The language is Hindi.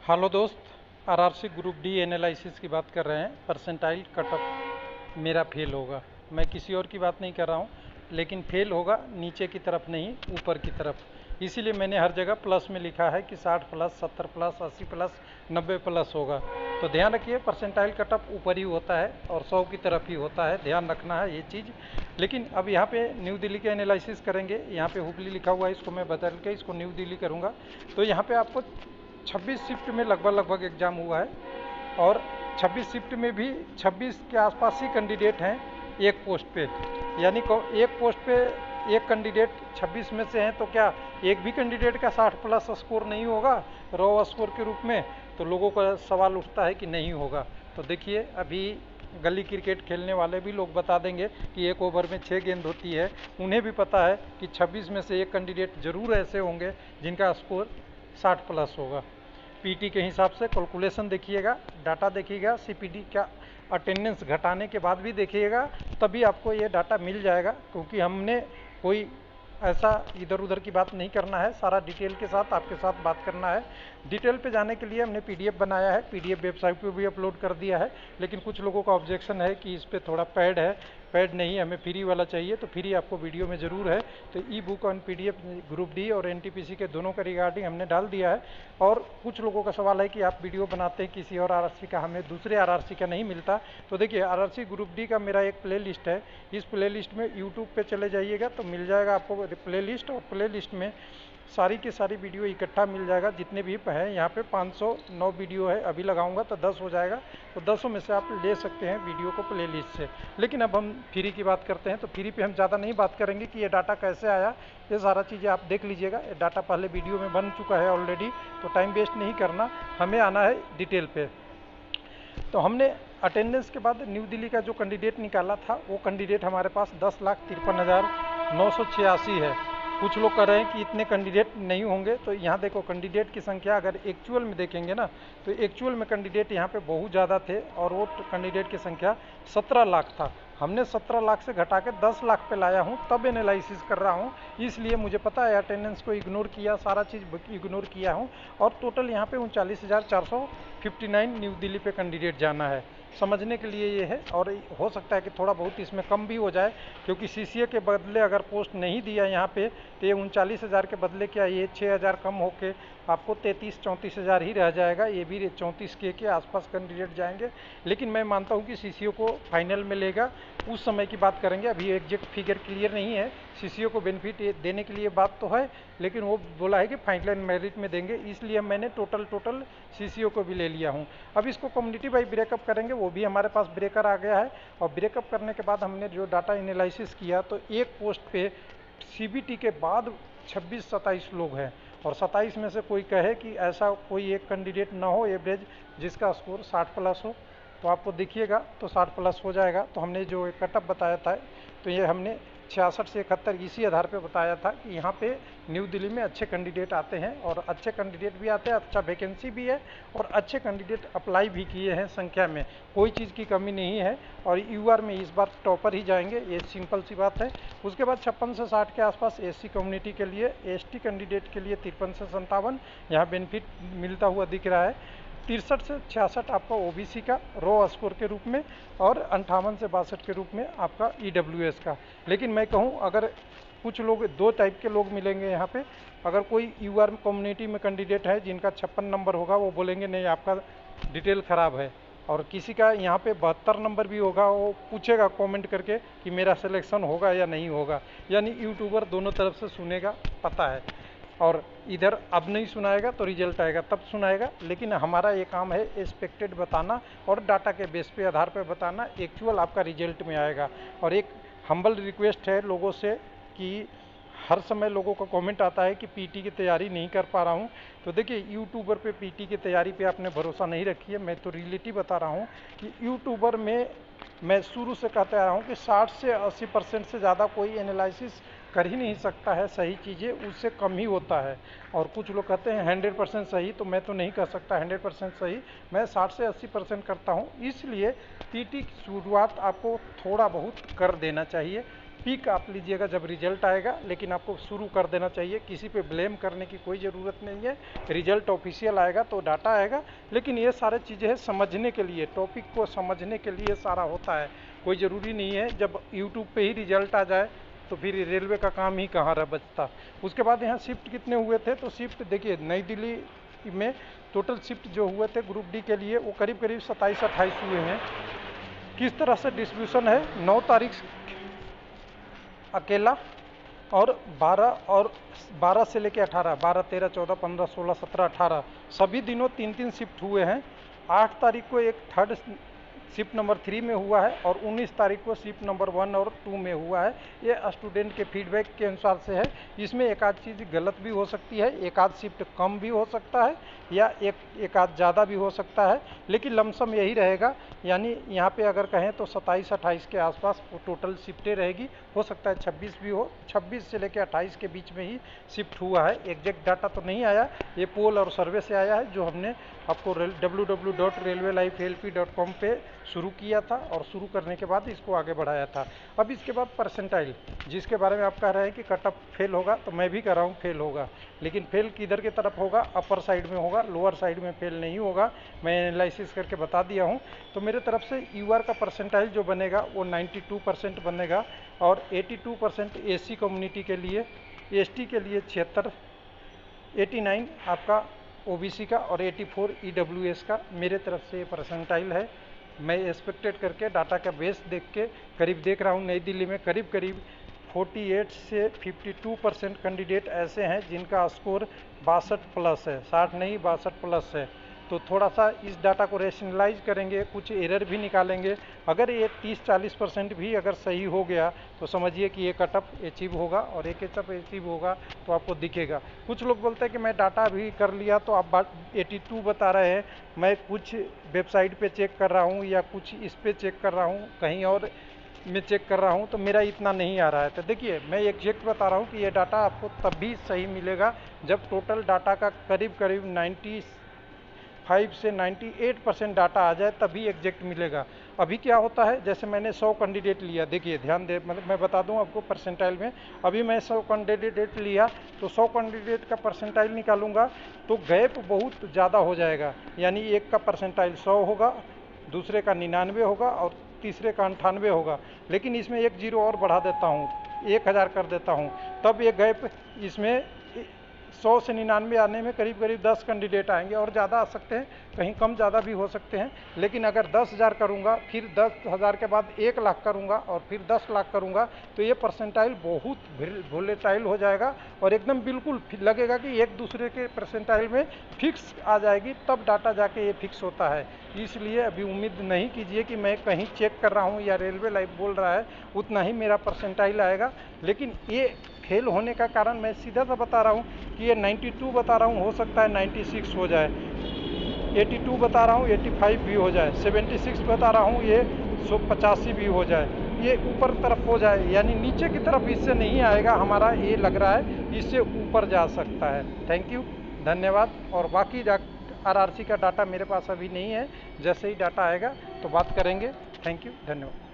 हेलो दोस्त, आरआरसी ग्रुप डी एनालिसिस की बात कर रहे हैं। परसेंटाइल कट ऑफ मेरा फेल होगा। मैं किसी और की बात नहीं कर रहा हूँ, लेकिन फेल होगा नीचे की तरफ नहीं, ऊपर की तरफ। इसीलिए मैंने हर जगह प्लस में लिखा है कि 60 प्लस, 70 प्लस, 80 प्लस, 90 प्लस होगा। तो ध्यान रखिए, परसेंटाइल कट ऑफ ऊपर ही होता है और 100 की तरफ ही होता है, ध्यान रखना है ये चीज़। लेकिन अब यहाँ पे न्यू दिल्ली का एनालिसिस करेंगे। यहाँ पे हुबली लिखा हुआ है, इसको मैं बदल के इसको न्यू दिल्ली करूँगा। तो यहाँ पे आपको 26 शिफ्ट में लगभग एग्ज़ाम हुआ है और 26 शिफ्ट में भी 26 के आसपास ही कैंडिडेट हैं एक पोस्ट पे। यानी एक पोस्ट पे एक कैंडिडेट 26 में से हैं, तो क्या एक भी कैंडिडेट का 60 प्लस स्कोर नहीं होगा रॉ स्कोर के रूप में? तो लोगों का सवाल उठता है कि नहीं होगा। तो देखिए, अभी गली क्रिकेट खेलने वाले भी लोग बता देंगे कि एक ओवर में 6 गेंद होती है। उन्हें भी पता है कि 26 में से एक कैंडिडेट जरूर ऐसे होंगे जिनका स्कोर 60 प्लस होगा। पीटी के हिसाब से कैलकुलेशन देखिएगा, डाटा देखिएगा, सीपीडी का अटेंडेंस घटाने के बाद भी देखिएगा, तभी आपको ये डाटा मिल जाएगा। क्योंकि हमने कोई ऐसा इधर उधर की बात नहीं करना है, सारा डिटेल के साथ आपके साथ बात करना है। डिटेल पे जाने के लिए हमने पीडीएफ बनाया है, पीडीएफ वेबसाइट पे भी अपलोड कर दिया है। लेकिन कुछ लोगों का ऑब्जेक्शन है कि इस पर थोड़ा पैड है, पैड नहीं, हमें फ्री वाला चाहिए। तो फ्री आपको वीडियो में ज़रूर है। तो ई book on PDF group D और एनटीपीसी के दोनों का रिगार्डिंग हमने डाल दिया है। और कुछ लोगों का सवाल है कि आप वीडियो बनाते हैं किसी और आरआरसी का, हमें दूसरे आरआरसी का नहीं मिलता। तो देखिए, आरआरसी ग्रुप डी का मेरा एक प्ले लिस्ट है। इस प्ले लिस्ट में यूट्यूब पे चले जाइएगा तो मिल जाएगा आपको प्ले लिस्ट, और प्ले लिस्ट में सारी की सारी वीडियो इकट्ठा मिल जाएगा जितने भी हैं। यहाँ पे 509 वीडियो है, अभी लगाऊंगा तो 10 हो जाएगा। तो 10 में से आप ले सकते हैं वीडियो को प्ले लिस्ट से। लेकिन अब हम फ्री की बात करते हैं। तो फ्री पे हम ज़्यादा नहीं बात करेंगे कि ये डाटा कैसे आया, ये सारा चीज़ें आप देख लीजिएगा। ये डाटा पहले वीडियो में बन चुका है ऑलरेडी, तो टाइम वेस्ट नहीं करना, हमें आना है डिटेल पे। तो हमने अटेंडेंस के बाद न्यू दिल्ली का जो कैंडिडेट निकाला था, वो कैंडिडेट हमारे पास 10,53,986 है। कुछ लोग कह रहे हैं कि इतने कैंडिडेट नहीं होंगे। तो यहाँ देखो, कैंडिडेट की संख्या अगर एक्चुअल में देखेंगे ना, तो एक्चुअल में कैंडिडेट यहाँ पे बहुत ज़्यादा थे और वो कैंडिडेट की संख्या 17 लाख था। हमने 17 लाख से घटा के 10 लाख पे लाया हूँ, तब एनालिसिस कर रहा हूँ। इसलिए मुझे पता है अटेंडेंस को इग्नोर किया, सारा चीज़ इग्नोर किया हूँ। और टोटल यहाँ पे 39,459 न्यू दिल्ली पे कैंडिडेट जाना है, समझने के लिए ये है। और हो सकता है कि थोड़ा बहुत इसमें कम भी हो जाए, क्योंकि सीसीए के बदले अगर पोस्ट नहीं दिया यहाँ पे, तो ये 39,000 के बदले क्या ये 6,000 कम होके आपको 33-34 हज़ार ही रह जाएगा। ये भी 34 के आसपास कैंडिडेट जाएंगे। लेकिन मैं मानता हूँ कि सीसीओ को फाइनल में लेगा, उस समय की बात करेंगे। अभी एग्जैक्ट फिगर क्लियर नहीं है, सीसीओ को बेनिफिट देने के लिए बात तो है, लेकिन वो बोला है कि फाइनल मेरिट में देंगे। इसलिए मैंने टोटल सीसीओ को भी ले लिया हूँ। अब इसको कम्युनिटी बाई ब्रेकअप करेंगे, वो भी हमारे पास ब्रेकर आ गया है। और ब्रेकअप करने के बाद हमने जो डाटा एनालिसिस किया, तो एक पोस्ट पे सीबीटी के बाद 26-27 लोग हैं। और 27 में से कोई कहे कि ऐसा कोई एक कैंडिडेट ना हो एवरेज जिसका स्कोर 60 प्लस हो, तो आपको देखिएगा तो 60 प्लस हो जाएगा। तो हमने जो कटअप बताया था, तो ये हमने 66 से 71 इसी आधार पे बताया था कि यहाँ पे न्यू दिल्ली में अच्छे कैंडिडेट आते हैं, और अच्छे कैंडिडेट भी आते हैं, अच्छा वैकेंसी भी है, और अच्छे कैंडिडेट अप्लाई भी किए हैं संख्या में, कोई चीज़ की कमी नहीं है। और यूआर में इस बार टॉपर ही जाएंगे, ये सिंपल सी बात है। उसके बाद 56 से 60 के आसपास एससी कम्युनिटी के लिए, एसटी कैंडिडेट के लिए 53 से 57 यहाँ बेनिफिट मिलता हुआ दिख रहा है। 63 से 66 आपका ओबीसी का रॉ स्कोर के रूप में, और 58 से 62 के रूप में आपका ईडब्ल्यूएस का। लेकिन मैं कहूँ, अगर कुछ लोग, दो टाइप के लोग मिलेंगे यहाँ पे। अगर कोई यूआर कम्युनिटी में कैंडिडेट है जिनका 56 नंबर होगा, वो बोलेंगे नहीं आपका डिटेल ख़राब है। और किसी का यहाँ पे 72 नंबर भी होगा, वो पूछेगा कमेंट करके कि मेरा सिलेक्शन होगा या नहीं होगा। यानी यूट्यूबर दोनों तरफ से सुनेगा, पता है। और इधर अब नहीं सुनाएगा तो रिजल्ट आएगा तब सुनाएगा। लेकिन हमारा ये काम है एक्सपेक्टेड बताना, और डाटा के बेस पे आधार पे बताना, एक्चुअल आपका रिजल्ट में आएगा। और एक हम्बल रिक्वेस्ट है लोगों से कि हर समय लोगों का कमेंट आता है कि पीटी की तैयारी नहीं कर पा रहा हूँ। तो देखिए, यूट्यूबर पे पीटी की तैयारी पे आपने भरोसा नहीं रखिए। मैं तो रियलिटी बता रहा हूँ कि यूट्यूबर में मैं शुरू से कहते आ रहा हूँ कि 60 से 80% से ज़्यादा कोई एनालिसिस कर ही नहीं सकता है सही चीज़ें, उससे कम ही होता है। और कुछ लोग कहते हैं 100% सही, तो मैं तो नहीं कह सकता 100% सही, मैं 60 से 80% करता हूँ। इसलिए पीटी की शुरुआत आपको थोड़ा बहुत कर देना चाहिए। पीक आप लीजिएगा जब रिजल्ट आएगा, लेकिन आपको शुरू कर देना चाहिए। किसी पे ब्लेम करने की कोई ज़रूरत नहीं है। रिजल्ट ऑफिशियल आएगा तो डाटा आएगा, लेकिन ये सारे चीज़ें हैं समझने के लिए, टॉपिक को समझने के लिए सारा होता है। कोई ज़रूरी नहीं है जब यूट्यूब पे ही रिजल्ट आ जाए तो फिर रेलवे का काम ही कहाँ रह बचता। उसके बाद यहाँ शिफ्ट कितने हुए थे, तो शिफ्ट देखिए नई दिल्ली में टोटल शिफ्ट जो हुए थे ग्रुप डी के लिए वो करीब करीब 27-28 हुए हैं। किस तरह से डिस्ट्रीब्यूशन है, 9 तारीख अकेला और 12 से लेके 18, 12, 13, 14, 15, 16, 17, 18 सभी दिनों 3-3 शिफ्ट हुए हैं। 8 तारीख को एक थर्ड शिफ्ट नंबर 3 में हुआ है और 19 तारीख को शिफ्ट नंबर 1 और 2 में हुआ है। ये स्टूडेंट के फीडबैक के अनुसार से है। इसमें एक आध चीज़ गलत भी हो सकती है, एक आध शिफ्ट कम भी हो सकता है या एक आध ज़्यादा भी हो सकता है, लेकिन लमसम यही रहेगा। यानी यहाँ पे अगर कहें तो 27-28 के आसपास टोटल शिफ्टें रहेगी। हो सकता है 26 भी हो, 26 से लेकर 28 के बीच में ही शिफ्ट हुआ है। एग्जैक्ट डाटा तो नहीं आया, ये पोल और सर्वे से आया है जो हमने आपको www.railwaylifehelp.com पे शुरू किया था और शुरू करने के बाद इसको आगे बढ़ाया था। अब इसके बाद परसेंटाइल, जिसके बारे में आप कह रहे हैं कि कट ऑफ फेल होगा, तो मैं भी कह रहा हूँ फेल होगा, लेकिन फेल किधर की तरफ होगा, अपर साइड में होगा, लोअर साइड में फेल नहीं होगा। मैं एनालिसिस करके बता दिया हूँ। तो मेरे तरफ से यूआर का परसेंटाइल जो बनेगा वो 92% बनेगा और 82% एसी कम्युनिटी के लिए, एसटी के लिए 76, 89 आपका ओबीसी का और 84 ईडब्ल्यूएस का मेरे तरफ से ये परसेंटाइल है। मैं एक्सपेक्टेड करके डाटा का बेस देख के करीब देख रहा हूँ नई दिल्ली में करीब करीब 48 से 52% कैंडिडेट ऐसे हैं जिनका स्कोर 62 प्लस है, 60 नहीं 62 प्लस है। तो थोड़ा सा इस डाटा को रेशनलाइज करेंगे, कुछ एरर भी निकालेंगे। अगर ये 30-40% भी अगर सही हो गया तो समझिए कि ये कटअप अचीव होगा और एक कटअप अचीव होगा तो आपको दिखेगा। कुछ लोग बोलते हैं कि मैं डाटा भी कर लिया तो आप 82 बता रहे हैं, मैं कुछ वेबसाइट पे चेक कर रहा हूँ या कुछ इस पे चेक कर रहा हूँ, कहीं और मैं चेक कर रहा हूँ तो मेरा इतना नहीं आ रहा है। तो देखिए मैं एग्जैक्ट बता रहा हूँ कि ये डाटा आपको तभी सही मिलेगा जब टोटल डाटा का करीब करीब 95 से 98% डाटा आ जाए, तभी एग्जैक्ट मिलेगा। अभी क्या होता है, जैसे मैंने 100 कैंडिडेट लिया, देखिए ध्यान दे, मतलब मैं बता दूं आपको परसेंटाइल में। अभी मैं 100 कैंडिडेट लिया तो 100 कैंडिडेट का परसेंटाइल निकालूंगा तो गैप बहुत ज़्यादा हो जाएगा। यानी एक का परसेंटाइल 100 होगा, दूसरे का 99 होगा और तीसरे का 98 होगा। लेकिन इसमें एक जीरो और बढ़ा देता हूँ, 1000 कर देता हूँ, तब ये गैप इसमें 100 से 99 आने में करीब करीब 10 कैंडिडेट आएंगे और ज़्यादा आ सकते हैं, कहीं कम ज़्यादा भी हो सकते हैं। लेकिन अगर 10,000 करूँगा, फिर 10,000 के बाद 1 लाख करूँगा और फिर 10 लाख करूँगा तो ये परसेंटाइल बहुत वोलेटाइल हो जाएगा और एकदम बिल्कुल लगेगा कि एक दूसरे के परसेंटाइल में फिक्स आ जाएगी, तब डाटा जाके ये फिक्स होता है। इसलिए अभी उम्मीद नहीं कीजिए कि मैं कहीं चेक कर रहा हूँ या रेलवे लाइफ बोल रहा है उतना ही मेरा परसेंटाइल आएगा। लेकिन ये फेल होने का कारण मैं सीधा सा बता रहा हूँ कि ये 92 बता रहा हूँ, हो सकता है 96 हो जाए, 82 बता रहा हूँ 85 भी हो जाए, 76 बता रहा हूँ ये 185 भी हो जाए, ये ऊपर तरफ हो जाए। यानी नीचे की तरफ इससे नहीं आएगा हमारा, ये लग रहा है इससे ऊपर जा सकता है। थैंक यू, धन्यवाद। और बाकी आरआरसी का डाटा मेरे पास अभी नहीं है, जैसे ही डाटा आएगा तो बात करेंगे। थैंक यू, धन्यवाद।